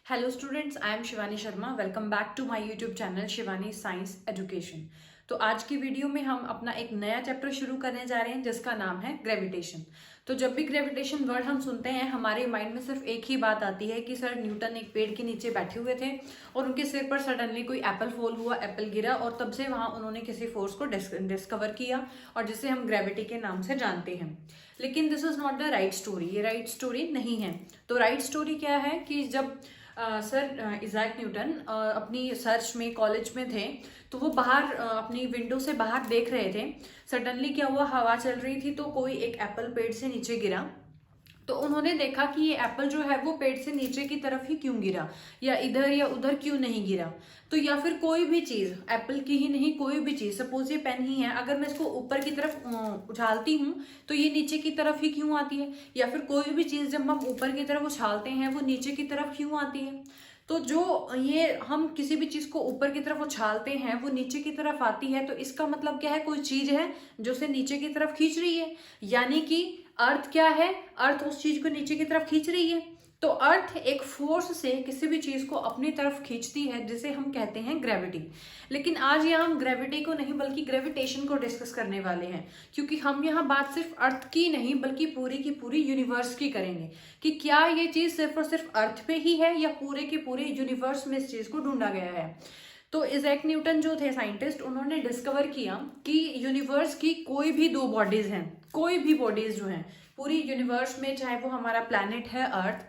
Hello students, I am Shivani Sharma. Welcome back to my YouTube channel Shivani science education. तो आज की video में हम अपना एक नया चैप्टर शुरू करने जा रहे हैं जिसका नाम है ग्रेविटेशन. तो जब भी ग्रेविटेशन वर्ड हम सुनते हैं हमारे माइंड में सिर्फ एक ही बात आती है कि सर न्यूटन एक पेड़ के नीचे बैठे हुए थे और उनके सिर पर सडनली कोई एप्पल फॉल हुआ, एप्पल गिरा और तब से वहां उन्होंने किसी फोर्स को डिस्कवर किया और जिसे हम ग्रेविटी के नाम से जानते हैं. लेकिन this is not the right story. ये राइट स्टोरी नहीं है. तो राइट स्टोरी क्या है कि जब सर इज़ैक न्यूटन अपनी सर्च में कॉलेज में थे तो वो बाहर अपनी विंडो से बाहर देख रहे थे. सडनली क्या हुआ, हवा चल रही थी तो कोई एक एप्पल पेड़ से नीचे गिरा. तो उन्होंने देखा कि ये एप्पल जो है वो पेड़ से नीचे की तरफ ही क्यों गिरा या इधर या उधर क्यों नहीं गिरा. तो या फिर कोई भी चीज, एप्पल की ही नहीं कोई भी चीज, सपोज ये पेन ही है, अगर मैं इसको ऊपर की तरफ उछालती हूँ तो ये नीचे की तरफ ही क्यों आती है. या फिर कोई भी चीज जब हम ऊपर की तरफ उछालते हैं वो नीचे की तरफ क्यों आती है. तो जो ये हम किसी भी चीज को ऊपर की तरफ उछालते हैं वो नीचे की तरफ आती है, तो इसका मतलब क्या है, कोई चीज है जो उसे नीचे की तरफ खींच रही है. यानी कि अर्थ क्या है, अर्थ उस चीज को नीचे की तरफ खींच रही है. तो अर्थ एक फोर्स से किसी भी चीज को अपनी तरफ खींचती है जिसे हम कहते हैं ग्रेविटी. लेकिन आज यहाँ हम ग्रेविटी को नहीं बल्कि ग्रेविटेशन को डिस्कस करने वाले हैं, क्योंकि हम यहाँ बात सिर्फ अर्थ की नहीं बल्कि पूरी की पूरी यूनिवर्स की करेंगे कि क्या ये चीज सिर्फ और सिर्फ अर्थ पे ही है या पूरे के पूरे यूनिवर्स में इस चीज को ढूंढा गया है. तो इज़ैक न्यूटन जो थे साइंटिस्ट, उन्होंने डिस्कवर किया कि यूनिवर्स की कोई भी दो बॉडीज हैं, कोई भी बॉडीज जो हैं पूरी यूनिवर्स में, चाहे वो हमारा प्लैनेट है अर्थ,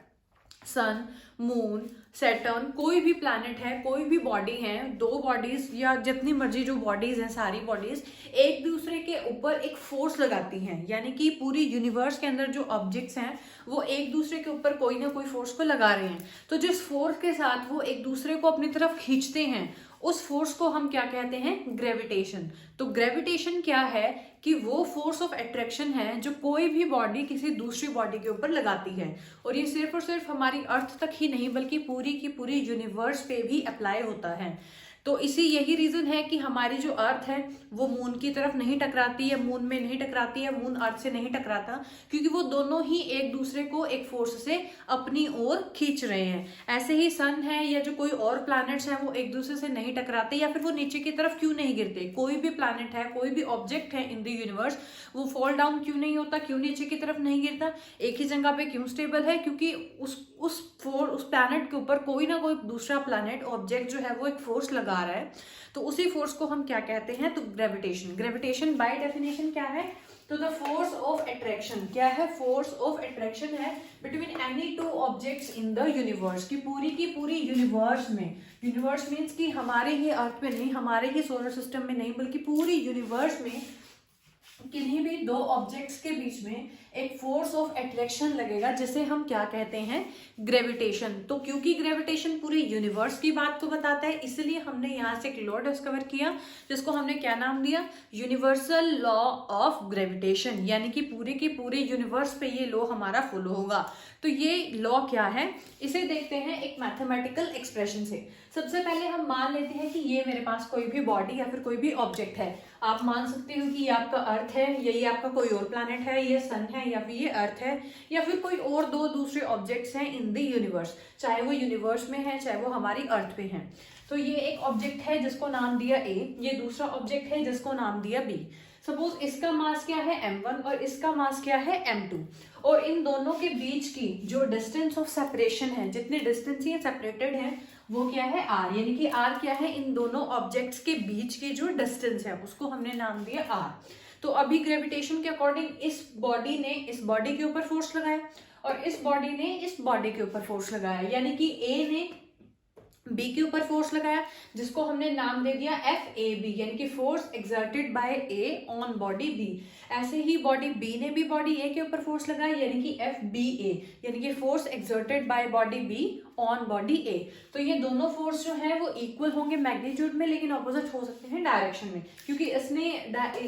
सन, मून, सैटर्न, कोई भी प्लैनेट है, कोई भी बॉडी है, दो बॉडीज या जितनी मर्जी जो बॉडीज हैं सारी बॉडीज एक दूसरे के ऊपर एक फोर्स लगाती हैं. यानी कि पूरी यूनिवर्स के अंदर जो ऑब्जेक्ट्स हैं वो एक दूसरे के ऊपर कोई ना कोई फोर्स को लगा रहे हैं. तो जिस फोर्स के साथ वो एक दूसरे को अपनी तरफ खींचते हैं उस फोर्स को हम क्या कहते हैं, ग्रेविटेशन. तो ग्रेविटेशन क्या है कि वो फोर्स ऑफ अट्रैक्शन है जो कोई भी बॉडी किसी दूसरी बॉडी के ऊपर लगाती है. और ये सिर्फ और सिर्फ हमारी अर्थ तक ही नहीं बल्कि पूरी की पूरी यूनिवर्स पे भी अप्लाई होता है. तो यही रीजन है कि हमारी जो अर्थ है वो मून की तरफ नहीं टकराती है, मून में नहीं टकराती है, मून अर्थ से नहीं टकराता, क्योंकि वो दोनों ही एक दूसरे को एक फोर्स से अपनी ओर खींच रहे हैं. ऐसे ही सन है या जो कोई और प्लैनेट्स हैं वो एक दूसरे से नहीं टकराते या फिर वो नीचे की तरफ क्यों नहीं गिरते. कोई भी प्लैनेट है, कोई भी ऑब्जेक्ट है इन द यूनिवर्स, वो फॉल डाउन क्यों नहीं होता, क्यों नीचे की तरफ नहीं गिरता, एक ही जगह पे क्यों स्टेबल है, क्योंकि उस प्लैनेट के ऊपर कोई ना कोई दूसरा प्लैनेट ऑब्जेक्ट जो है वो एक फोर्स लगा रहा है. तो उसी फोर्स को हम क्या कहते हैं, तो ग्रेविटेशन. ग्रेविटेशन बाय डेफिनेशन क्या है, तो द फोर्स ऑफ अट्रैक्शन. क्या है, फोर्स ऑफ अट्रैक्शन है between any two objects in the universe. की पूरी यूनिवर्स में, यूनिवर्स मीन्स कि हमारे ही अर्थ में नहीं, हमारे ही सोलर सिस्टम में नहीं बल्कि पूरी यूनिवर्स में किन्हीं भी दो ऑब्जेक्ट्स के बीच में एक फोर्स ऑफ अट्रैक्शन लगेगा जिसे हम क्या कहते हैं, ग्रेविटेशन. तो क्योंकि ग्रेविटेशन पूरी यूनिवर्स की बात को बताता है इसलिए हमने यहाँ से एक लॉ डिस्कवर किया जिसको हमने क्या नाम दिया, यूनिवर्सल लॉ ऑफ ग्रेविटेशन. यानी कि पूरे के पूरे यूनिवर्स पे ये लॉ हमारा फॉलो होगा. तो ये लॉ क्या है, इसे देखते हैं एक मैथमेटिकल एक्सप्रेशन से. सबसे पहले हम मान लेते हैं कि ये मेरे पास कोई भी बॉडी या फिर कोई भी ऑब्जेक्ट है. आप मान सकते हो कि ये आपका अर्थ है या ये आपका कोई और प्लैनेट है, ये सन है या फिर ये अर्थ है या फिर कोई और दो दूसरे ऑब्जेक्ट्स हैं इन द यूनिवर्स, चाहे वो यूनिवर्स में है चाहे वो हमारी अर्थ पे है. तो ये एक ऑब्जेक्ट है जिसको नाम दिया ए, ये दूसरा ऑब्जेक्ट है जिसको नाम दिया बी. सपोज इसका मास क्या है m1 और इसका मास क्या है m2, और इन दोनों के बीच की जो डिस्टेंस ऑफ सेपरेशन है, जितने डिस्टेंस ये सेपरेटेड है वो क्या है r. यानी कि r क्या है, इन दोनों ऑब्जेक्ट्स के बीच की जो डिस्टेंस है उसको हमने नाम दिया r. तो अभी ग्रेविटेशन के अकॉर्डिंग इस बॉडी ने इस बॉडी के ऊपर फोर्स लगाया और इस बॉडी ने इस बॉडी के ऊपर फोर्स लगाया. यानी कि ए ने बी के ऊपर फोर्स लगाया जिसको हमने नाम दे दिया FAB, यानी कि force exerted by A on body B. ऐसे ही बॉडी बी ने भी बॉडी ए के ऊपर फोर्स लगाया यानी कि FBA, यानी कि force exerted by body B on body A. तो ये दोनों फोर्स जो है वो इक्वल होंगे मैग्नीट्यूड में लेकिन ऑपोजिट हो सकते हैं डायरेक्शन में, क्योंकि इसने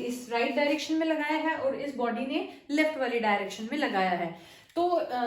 इस राइट डायरेक्शन में लगाया है और इस बॉडी ने लेफ्ट वाली डायरेक्शन में लगाया है. तो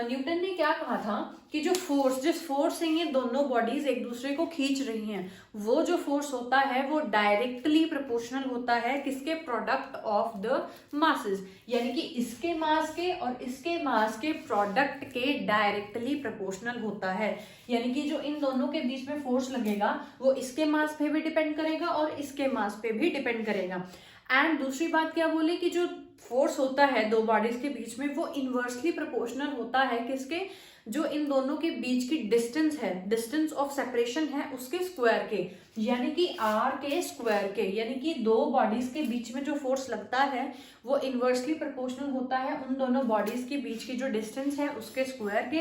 न्यूटन ने क्या कहा था कि जिस फोर्स से ये दोनों बॉडीज एक दूसरे को खींच रही हैं, वो जो फोर्स होता है वो डायरेक्टली प्रोपोर्शनल होता है किसके, प्रोडक्ट ऑफ द मासेस, यानी कि इसके मास के और इसके मास के प्रोडक्ट के डायरेक्टली प्रोपोर्शनल होता है। यानी कि जो इन दोनों के बीच में फोर्स लगेगा वो इसके मास पे भी डिपेंड करेगा और इसके मास पे भी डिपेंड करेगा। एंड दूसरी बात क्या बोले कि जो फोर्स होता है दो बॉडीज के बीच में वो इनवर्सली प्रोपोर्शनल होता है किसके, जो इन दोनों के बीच की डिस्टेंस है, डिस्टेंस ऑफ सेपरेशन है उसके स्क्वायर के, यानी कि आर के स्क्वायर के। यानी कि दो बॉडीज के बीच में जो फोर्स लगता है वो इनवर्सली प्रोपोर्शनल होता है उन दोनों बॉडीज के बीच की जो डिस्टेंस है उसके स्क्वायर के,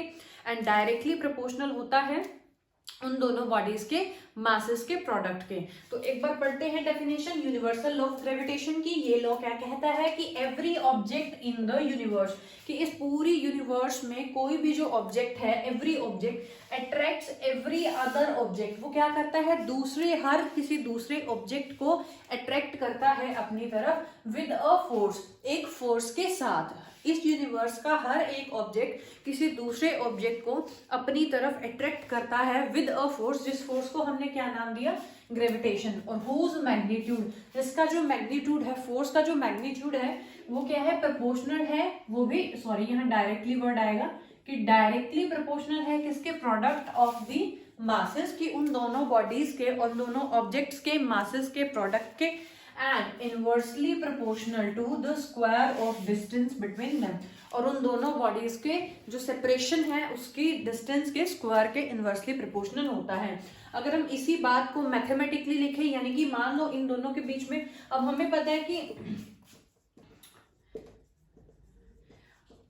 एंड डायरेक्टली प्रोपोर्शनल होता है उन दोनों बॉडीज के मासेस के प्रोडक्ट के। तो एक बार पढ़ते हैं definition universal law of gravitation की। ये लॉ क्या कहता है कि every object in the universe, कि इस पूरी यूनिवर्स में कोई भी जो ऑब्जेक्ट है, every object attracts every other object, वो क्या करता है, हर किसी दूसरे ऑब्जेक्ट को अट्रैक्ट करता है अपनी तरफ विद अ फोर्स, एक फोर्स के साथ। इस यूनिवर्स का हर एक ऑब्जेक्ट किसी दूसरे ऑब्जेक्ट को अपनी तरफ अट्रैक्ट करता है विद अ फोर्स, जिस फोर्स को हमने क्या नाम दिया, ग्रेविटेशन। और हुज मैग्नीट्यूड, इसका जो मैग्नीट्यूड है, फोर्स का जो मैग्नीट्यूड है वो क्या है, प्रोपोर्शनल है, वो भी सॉरी यहाँ डायरेक्टली वर्ड आएगा कि डायरेक्टली प्रोपोर्शनल है किसके, प्रोडक्ट ऑफ द मासेस, की उन दोनों बॉडीज के और दोनों ऑब्जेक्ट्स के मासेस के प्रोडक्ट के, and inversely proportional to the square of distance between them, और उन दोनों बॉडीज के जो सेपरेशन है उसकी डिस्टेंस के स्क्वायर के इनवर्सली प्रोपोर्शनल होता है। अगर हम इसी बात को मैथमेटिकली लिखें, यानी कि मान लो इन दोनों के बीच में, अब हमें पता है कि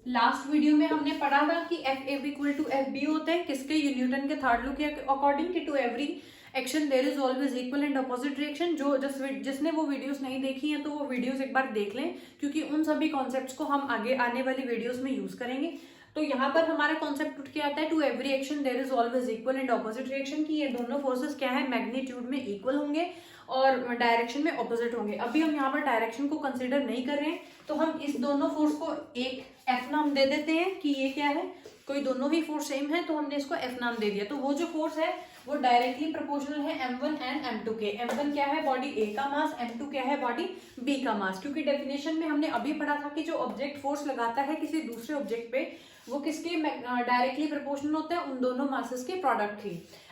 लास्ट वीडियो में हमने पढ़ा था कि F A equal to F B होता है किसके, न्यूटन के थर्ड लॉ के अकॉर्डिंग, कि to every action there is always equal and opposite reaction. जो जिसने वो वीडियोस नहीं देखी हैं तो वो वीडियोस एक बार देख लें, क्योंकि उन सभी कॉन्सेप्ट्स को हम आगे आने वाली वीडियोस में यूज करेंगे। तो यहाँ पर हमारा कॉन्सेप्ट उठ के आता है to every action there is always equal and opposite reaction, की ये दोनों फोर्सेस क्या है, मैग्नीट्यूड में इक्वल होंगे और डायरेक्शन में ऑपोजिट होंगे। अभी हम यहाँ पर डायरेक्शन को कंसिडर नहीं कर रहे हैं, तो हम इस दोनों फोर्स को एक एफ नाम दे देते हैं कि ये क्या है, कोई दोनों ही फोर्स सेम है तो हमने इसको एफ नाम दे दिया। तो वो जो फोर्स है वो डायरेक्टली प्रोपोर्शनल है m1 एंड m2 के। m1 क्या है, बॉडी A का मास, m2 क्या है, बॉडी B का मास। क्योंकि डेफिनेशन में हमने अभी पढ़ा था कि जो ऑब्जेक्ट फोर्स लगाता है किसी दूसरे ऑब्जेक्ट पे वो किसके डायरेक्टली प्रोपोर्शनल होता है, उन दोनों मासेस के प्रोडक्ट की।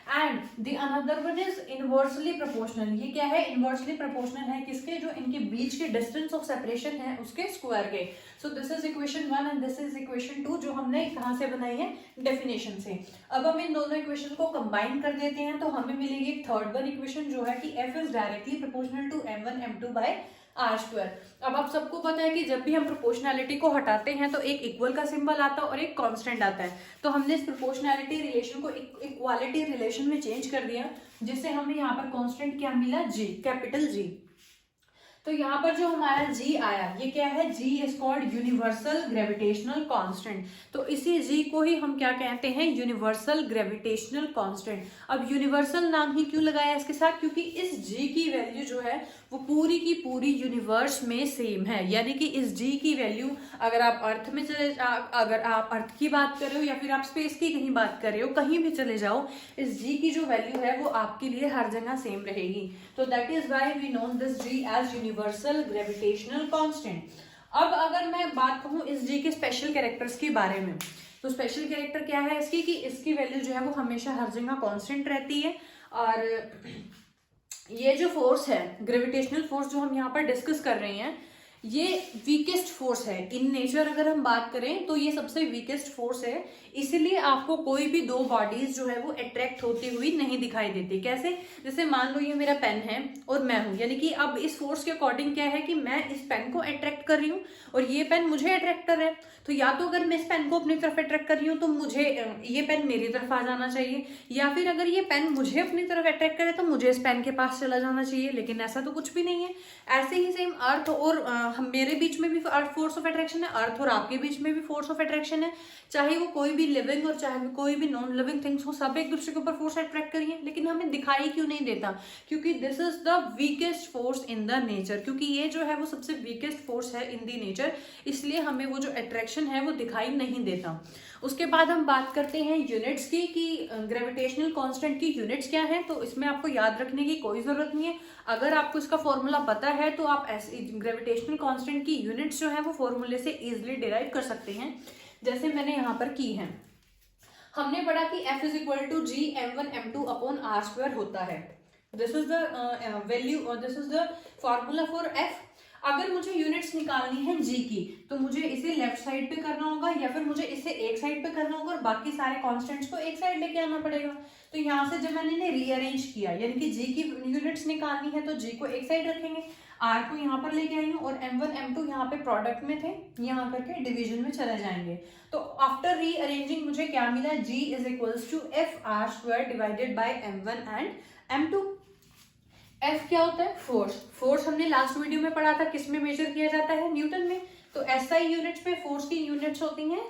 And the another one is inversely proportional, ये क्या है, इनवर्सली प्रोपोर्शनल है किसके, जो इनके बीच के डिस्टेंस ऑफ सेपरेशन है उसके स्क्वायर के। So this is equation 1 and this is equation 2, जो हमने कहां से बनाई है, डेफिनेशन से। अब हम इन दोनों इक्वेशन को कंबाइन कर देते हैं तो हमें मिलेगी थर्ड वन इक्वेशन, जो है कि F is directly proportional to m1 m2 by R square. अब आप सबको पता है कि जब भी हम प्रोपोर्शनैलिटी को हटाते हैं तो एक इक्वल का सिंबल आता है और एक कांस्टेंट आता है। तो हमने इस प्रोपोर्शनैलिटी रिलेशन को इक्वालिटी रिलेशन में चेंज कर दिया, जिससे हमें यहाँ पर कांस्टेंट क्या मिला, जी, कैपिटल जी। तो यहाँ पर जो हमारा g आया, ये क्या है, g is called universal gravitational constant. तो इसी g को ही हम क्या कहते हैं, यूनिवर्सल ग्रेविटेशनल कांस्टेंट। अब यूनिवर्सल नाम ही क्यों लगाया इसके साथ, क्योंकि इस g की वैल्यू जो है वो पूरी की पूरी यूनिवर्स में सेम है। यानी कि इस g की वैल्यू अगर आप अर्थ में अगर आप अर्थ की बात कर रहे हो या फिर आप स्पेस की कहीं बात कर रहे हो, कहीं भी चले जाओ, इस g की जो वैल्यू है वो आपके लिए हर जगह सेम रहेगी। तो that is why we known this g as universal gravitational constant. अब अगर मैं बात कहूँ इस g के स्पेशल कैरेक्टर्स के बारे में, तो स्पेशल कैरेक्टर क्या है इसकी, कि इसकी वैल्यू जो है वो हमेशा हर जगह कांस्टेंट रहती है। और ये जो फोर्स है, ग्रेविटेशनल फोर्स जो हम यहाँ पर डिस्कस कर रहे हैं, ये वीकेस्ट फोर्स है इन नेचर। अगर हम बात करें तो ये सबसे वीकेस्ट फोर्स है, इसीलिए आपको कोई भी दो बॉडीज जो है वो अट्रैक्ट होती हुई नहीं दिखाई देती। कैसे, जैसे मान लो ये मेरा पेन है और मैं हूं, यानी कि अब इस फोर्स के अकॉर्डिंग क्या है कि मैं इस पेन को अट्रैक्ट कर रही हूँ और ये पेन मुझे अट्रैक्ट कर रहा है। तो या तो अगर मैं इस पेन को अपनी तरफ अट्रैक्ट कर रही हूँ तो मुझे ये पेन मेरी तरफ आ जाना चाहिए, या फिर अगर ये पेन मुझे अपनी तरफ अट्रैक्ट करे तो मुझे इस पेन के पास चला जाना चाहिए, लेकिन ऐसा तो कुछ भी नहीं है। ऐसे ही सेम अर्थ और हम मेरे बीच में भी फोर्स ऑफ अट्रैक्शन है, अर्थ और आपके बीच में भी फोर्स ऑफ अट्रैक्शन है, चाहे वो कोई भी लिविंग और चाहे कोई भी नॉन लिविंग थिंग्स हो, सब एक दूसरे के ऊपर फोर्स अट्रैक्ट करिए, लेकिन हमें दिखाई क्यों नहीं देता? क्योंकि this is the weakest force in the nature, क्योंकि ये जो है वो सबसे वीकेस्ट फोर्स है इन द नेचर, इसलिए हमें वो जो अट्रैक्शन है वो दिखाई नहीं देता। उसके बाद हम बात करते हैं यूनिट्स की, कि ग्रेविटेशनल कांस्टेंट की यूनिट्स क्या है। तो इसमें आपको याद रखने की कोई जरूरत नहीं है, अगर आपको इसका फॉर्मूला पता है तो आप ऐसे ग्रेविटेशनल कांस्टेंट की यूनिट्स जो है वो फॉर्मूले से इजिली डिराइव कर सकते हैं, जैसे मैंने यहाँ पर की है। हमने पढ़ा कि F is equal to G m1m2 upon R square होता है। दिस इज द वैल्यू और this is the formula for F। अगर मुझे यूनिट्स निकालनी है जी की, तो मुझे इसे लेफ्ट साइड पे करना होगा या फिर मुझे इसे एक साइड पे करना होगा और बाकी सारे कांस्टेंट्स को एक साइड लेके आना पड़ेगा। तो यहाँ से जब मैंने रीअरेंज किया, यानी कि जी की यूनिट्स निकालनी है तो जी को एक साइड रखेंगे, आर को यहाँ पर लेके आई हूँ और m1 m2 यहाँ पे प्रोडक्ट में थे, यहाँ करके डिवीजन में चले जाएंगे। तो आफ्टर रीअरेंजिंग मुझे क्या मिला? G is equals to F R square divided by m1 and m2। F क्या होता है? फोर्स। फोर्स हमने लास्ट वीडियो में पढ़ा था, किस में मेजर किया जाता है? न्यूटन में। तो SI यूनिट्स में फोर्स की यूनिट्स होती हैं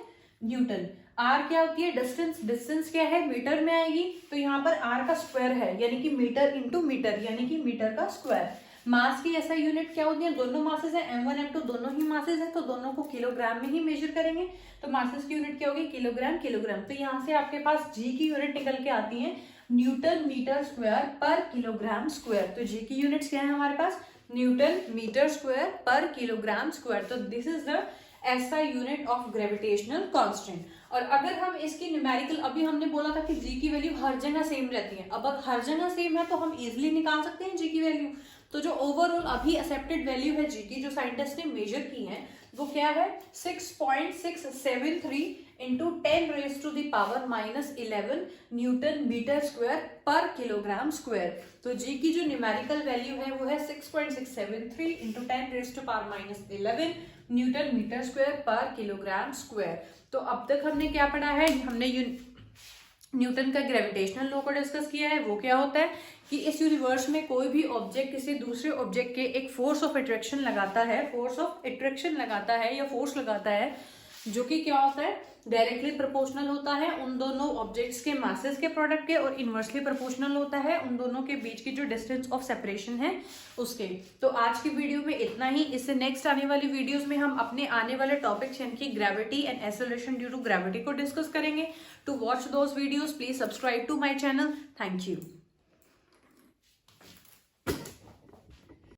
न्यूटन। R क्या होती है? डिस्टेंस। डिस्टेंस क्या है? मीटर में आएगी। तो यहाँ पर R का स्क्वायर है, यानी कि मीटर इंटू मीटर, यानी कि मीटर का स्क्वायर। मास की SI यूनिट क्या होती है? दोनों मासेस है, m1 m2 दोनों ही मासेस है, तो दोनों को किलोग्राम में ही मेजर करेंगे। तो मासेस की यूनिट क्या होगी? किलोग्राम। किलोग्राम। तो यहाँ से आपके पास G की यूनिट निकल के आती है न्यूटन मीटर स्क्वायर पर किलोग्राम स्क्वायर। तो जी की यूनिट्स क्या है हमारे पास? न्यूटन मीटर स्क्वायर पर किलोग्राम स्क्वायर। तो this is the SI unit of gravitational constant. और अगर हम इसकी न्यूमेरिकल, अभी हमने बोला था कि जी की वैल्यू हर जगह सेम रहती है, अब हर जगह सेम है तो हम इजिली निकाल सकते हैं जी की वैल्यू। तो जो ओवरऑल अभी एक्सेप्टेड वैल्यू है जी की, जो साइंटिस्ट ने मेजर की है, वो क्या है? 6.673 into 10 raise to the power -11 newton metre square पर किलोग्राम स्क्वायर। तो जी की जो न्यूमेरिकल वैल्यू है वो है 6.673 into 10 raise to power -11 newton metre square पर किलोग्राम स्क्वायर। तो अब तक हमने क्या पढ़ा है? हमने न्यूटन का ग्रेविटेशनल लॉ को डिस्कस किया है। वो क्या होता है कि इस यूनिवर्स में कोई भी ऑब्जेक्ट किसी दूसरे ऑब्जेक्ट के एक फोर्स ऑफ अट्रैक्शन लगाता है, फोर्स ऑफ अट्रैक्शन लगाता है या फोर्स लगाता है, जो कि क्या होता है? डायरेक्टली प्रोपोर्शनल होता है उन दोनों ऑब्जेक्ट्स के मासेस के प्रोडक्ट के, और इनवर्सली प्रोपोर्शनल होता है उन दोनों के बीच की जो डिस्टेंस ऑफ सेपरेशन है उसके। तो आज की वीडियो में इतना ही। इससे नेक्स्ट आने वाली वीडियोस में हम अपने आने वाले टॉपिक्स यानी कि gravity and acceleration due to gravity को डिस्कस करेंगे। To watch those videos please subscribe to my channel. Thank you.